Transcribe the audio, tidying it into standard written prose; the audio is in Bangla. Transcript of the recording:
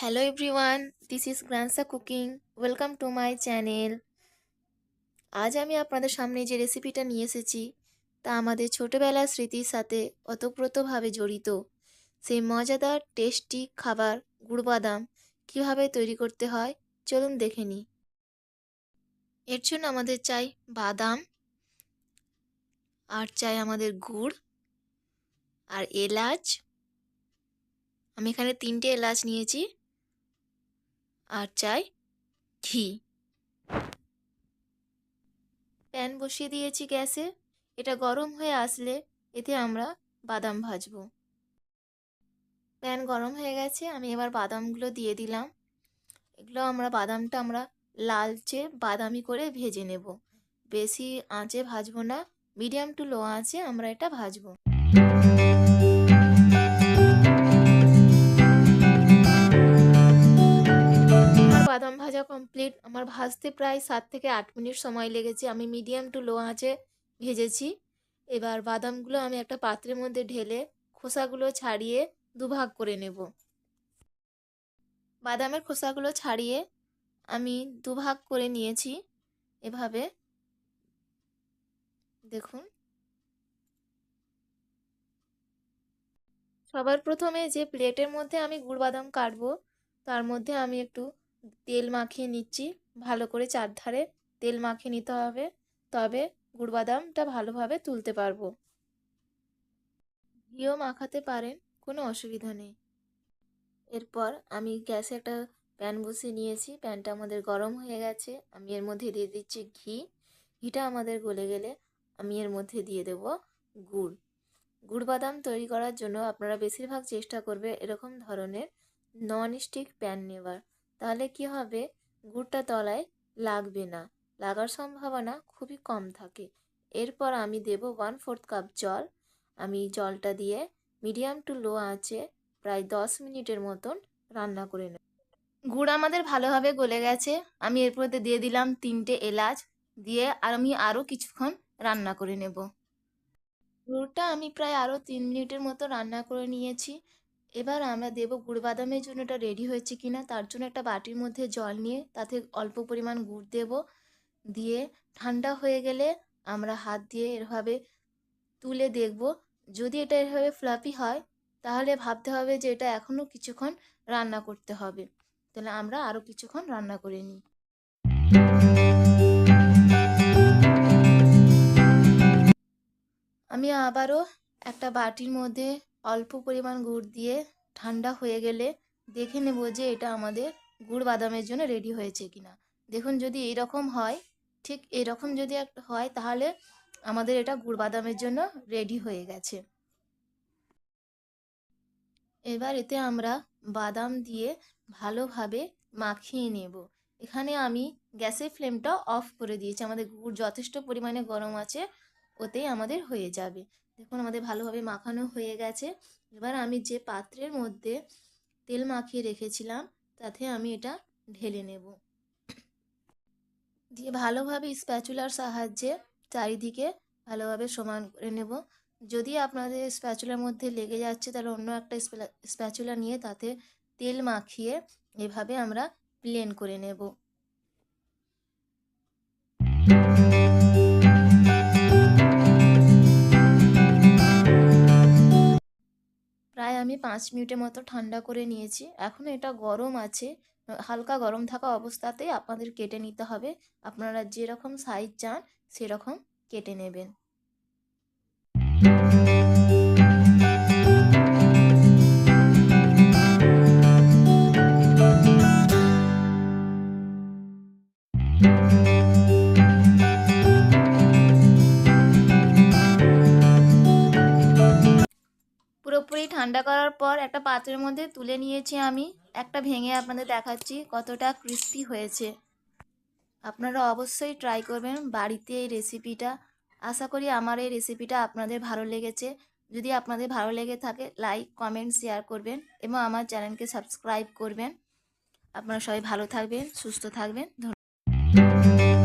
Hello everyone, this is Gransa Cooking. Welcome to my channel. আজ আমি আপনাদের সামনে যে রেসিপিটা নিয়ে এসেছি তা আমাদের ছোটবেলার স্মৃতির সাথে ওতপ্রোতভাবে জড়িত। সেই মজাদার টেস্টি খাবার গুড়বাদাম কিভাবে তৈরি করতে হয় চলুন দেখে নিই। এর জন্য আমাদের চাই বাদাম, আর চাই আমাদের গুড় আর এলাচ। আমি এখানে 3টে এলাচ নিয়েছি, আর চাই ঘি। প্যান বসিয়ে দিয়েছি গ্যাসে। এটা গরম হয়ে আসলে এতে আমরা বাদাম ভাজবো। প্যান গরম হয়ে গেছে, আমি এবার বাদামগুলো দিয়ে দিলাম। বাদামটা আমরা লালচে বাদামি করে ভেজে নেব। বেশি আঁচে ভাজবো না, মিডিয়াম টু লো আঁচে আমরা এটা ভাজবো। বাদাম ভাজা কমপ্লিট। আমার ভাজতে প্রায় 7 থেকে 8 মিনিট সময় লেগেছে। আমি মিডিয়াম টু লো আঁচে ভেজেছি। এবার বাদামগুলো আমি একটা পাত্রের মধ্যে ঢেলে খোসাগুলো ছাড়িয়ে দুভাগ করে নেব। বাদামের খোসাগুলো ছাড়িয়ে আমি দুভাগ করে নিয়েছি। এভাবে দেখুন। সবার প্রথমে যে প্লেটের মধ্যে আমি গুড় বাদাম কাটবো তার মধ্যে আমি একটু তেল মাখিয়ে নিচ্ছি। ভালো করে চারধারে তেল মাখিয়ে নিতে হবে, তবে গুড় বাদামটা ভালোভাবে তুলতে পারবো। ঘিও মাখাতে পারেন, কোনো অসুবিধা নেই। এরপর আমি গ্যাসে একটা প্যান বসিয়ে নিয়েছি। প্যানটা আমাদের গরম হয়ে গেছে। আমি এর মধ্যে দিয়ে দিচ্ছি ঘি। ঘিটা আমাদের গলে গেলে আমি এর মধ্যে দিয়ে দেব গুড়। গুড় বাদাম তৈরি করার জন্য আপনারা বেশিরভাগ চেষ্টা করবে এরকম ধরনের ননস্টিক প্যান নেওয়ার। তাহলে কি হবে, গুড়টা তলায় লাগবে না, লাগার সম্ভাবনা খুবই কম থাকে। এরপর আমি দেব 1/4 কাপ জল। আমি জলটা দিয়ে মিডিয়াম টু লো আঁচে প্রায় 10 মিনিটের মতন রান্না করে নেব। গুড় আমাদের ভালোভাবে গলে গেছে। আমি এরপর দিয়ে দিলাম 3টে এলাচ, দিয়ে আর আমি আরও কিছুক্ষণ রান্না করে নেব। গুড়টা আমি প্রায় আরও 3 মিনিটের মতো রান্না করে নিয়েছি। এবার আমরা দেব গুড় বাদামের জন্য এটা রেডি হয়েছে কিনা তার জন্য একটা বাটির মধ্যে জল নিয়ে তাতে অল্প পরিমাণ গুড় দেব। দিয়ে ঠান্ডা হয়ে গেলে আমরা হাত দিয়ে এভাবে তুলে দেখব। যদি এটা এভাবে ফ্লাফি হয় তাহলে ভাবতে হবে যে এটা এখনও কিছুক্ষণ রান্না করতে হবে। তাহলে আমরা আরও কিছুক্ষণ রান্না করে নিই। আমি আবারও একটা বাটির মধ্যে অল্প পরিমাণ গুড় দিয়ে ঠান্ডা হয়ে গেলে দেখে নেব যে এটা আমাদের গুড় বাদামের জন্য রেডি হয়েছে কিনা। দেখুন, যদি এইরকম হয়, ঠিক এরকম যদি একটা হয় তাহলে আমাদের এটা গুড় বাদামের জন্য রেডি হয়ে গেছে। এবার এতে আমরা বাদাম দিয়ে ভালোভাবে মাখিয়ে নেব। এখানে আমি গ্যাসের ফ্লেমটা অফ করে দিয়েছি। আমাদের গুড় যথেষ্ট পরিমাণে গরম আছে, ওতেই আমাদের হয়ে যাবে। দেখুন আমাদের ভালোভাবে মাখানো হয়ে গেছে। এবার আমি যে পাত্রের মধ্যে তেল মাখিয়ে রেখেছিলাম তাতে আমি এটা ঢেলে নেব। দিয়ে ভালোভাবে স্প্যাচুলার সাহায্যে চারিদিকে ভালোভাবে সমান করে নেব। যদি আপনাদের স্প্যাচুলার মধ্যে লেগে যাচ্ছে তাহলে অন্য একটা স্প্যাচুলা নিয়ে তাতে তেল মাখিয়ে এভাবে আমরা প্লেন করে নেব। প্রায় আমি 5 মিনিটের মতো ঠান্ডা করে নিয়েছি। এখন এটা গরম আছে, হালকা গরম থাকা অবস্থাতেই আপনাদের কেটে নিতে হবে। আপনারা যেরকম সাইজ চান সেরকম কেটে নেবেন। পুরোপুরি ঠান্ডা করার পর একটা পাত্রের মধ্যে তুলে নিয়েছি আমি। একটা ভেঙে আপনাদের দেখাচ্ছি কতটা ক্রিস্পি হয়েছে। আপনারা অবশ্যই ট্রাই করবেন বাড়িতে এই রেসিপিটা। আশা করি আমার এই রেসিপিটা আপনাদের ভালো লেগেছে। যদি আপনাদের ভালো লেগে থাকে লাইক, কমেন্ট, শেয়ার করবেন এবং আমার চ্যানেলকে সাবস্ক্রাইব করবেন। আপনারা সবাই ভালো থাকবেন, সুস্থ থাকবেন। ধন্যবাদ।